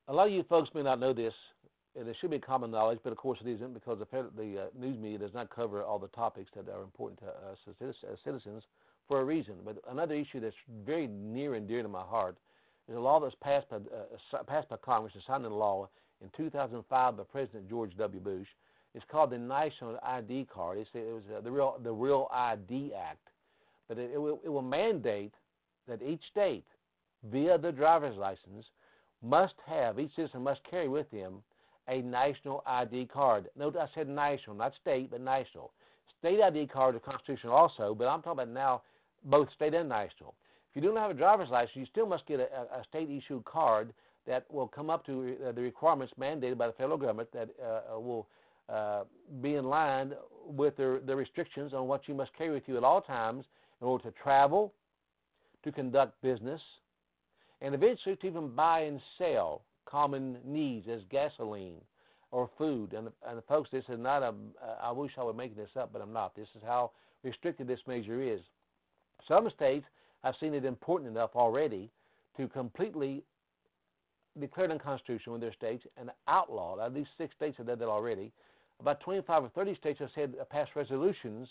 A lot of you folks may not know this, and it should be common knowledge, but of course it isn't because the news media does not cover all the topics that are important to us as citizens for a reason. But another issue that's very near and dear to my heart is a law that's passed by Congress, and signed into law in 2005 by President George W. Bush. It's called the National ID Card. It was the Real ID Act, but it will mandate that each state, via the driver's license, each citizen must carry with them a national ID card. Note I said national, not state, but national. State ID cards are constitutional also, but I'm talking about now both state and national. If you do not have a driver's license, you still must get a state-issued card that will come up to the requirements mandated by the federal government that will be in line with the restrictions on what you must carry with you at all times in order to travel, to conduct business, and eventually to even buy and sell common needs as gasoline or food. And folks, this is not I wish I were making this up, but I'm not. This is how restricted this measure is. Some states have seen it important enough already to completely declare it unconstitutional in their states and outlaw. At least 6 states have done that already. About 25 or 30 states have passed resolutions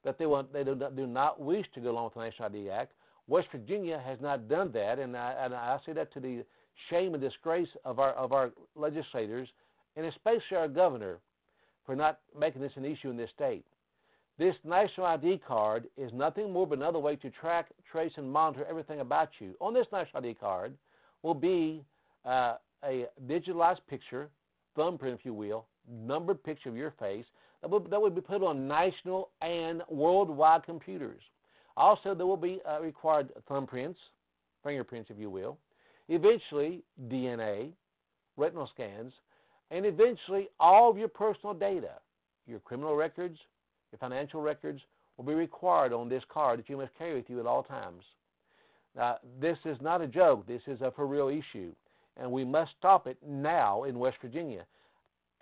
that they do not wish to go along with the National ID Act. West Virginia has not done that, and I say that to the shame and disgrace of our legislators, and especially our governor, for not making this an issue in this state. This National ID card is nothing more but another way to track, trace, and monitor everything about you. On this National ID card will be a digitalized picture, thumbprint if you will, numbered picture of your face that would be put on national and worldwide computers. Also, there will be required thumbprints, fingerprints if you will, eventually DNA, retinal scans, and eventually all of your personal data, your criminal records, your financial records will be required on this card that you must carry with you at all times. Now, this is not a joke. This is a for real issue, and we must stop it now in West Virginia.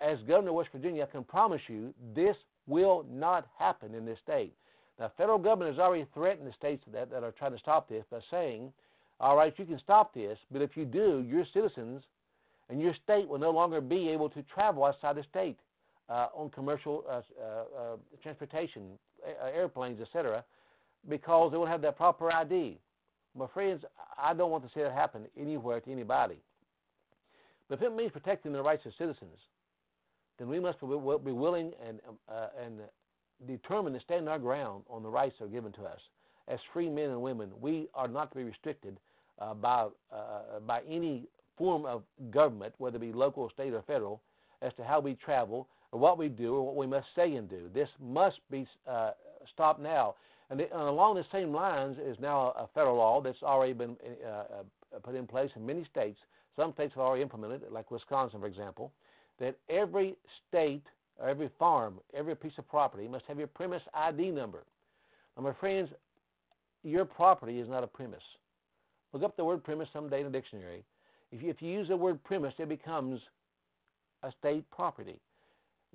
As governor of West Virginia, I can promise you this will not happen in this state. Now, federal government has already threatened the states that are trying to stop this by saying, all right, you can stop this, but if you do, your citizens and your state will no longer be able to travel outside the state on commercial transportation, airplanes, etc., because they won't have that proper ID. My friends, I don't want to see that happen anywhere to anybody. But if it means protecting the rights of citizens, then we must be willing and determined to stand our ground on the rights that are given to us. As free men and women, we are not to be restricted by any form of government, whether it be local, state, or federal, as to how we travel or what we do or what we must say and do. This must be stopped now. And along the same lines is now a federal law that's already been put in place in many states. Some states have already implemented it, like Wisconsin, for example, that every state, or every farm, every piece of property must have your premise ID number. Now, my friends, your property is not a premise. Look up the word premise someday in a dictionary. If you use the word premise, it becomes a state property.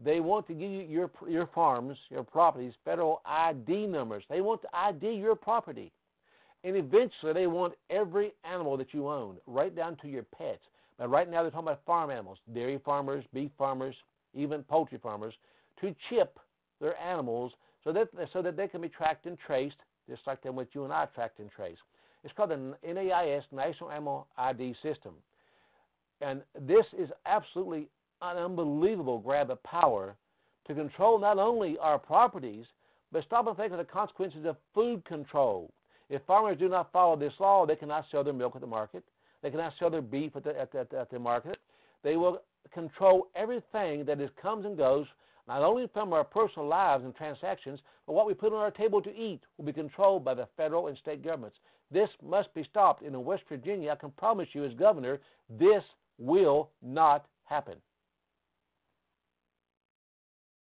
They want to give you your farms, your properties, federal ID numbers. They want to ID your property. And eventually they want every animal that you own, right down to your pets. But right now they're talking about farm animals, dairy farmers, beef farmers, even poultry farmers, to chip their animals so that they can be tracked and traced, just like them with you and I tracked and traced. It's called the NAIS, National Animal ID System. And this is absolutely an unbelievable grab of power to control not only our properties, but stop and think of the consequences of food control. If farmers do not follow this law, they cannot sell their milk at the market. They cannot sell their beef at the market. They will control everything that comes and goes, not only from our personal lives and transactions, but what we put on our table to eat will be controlled by the federal and state governments. This must be stopped. And in West Virginia, I can promise you as governor, this will not happen.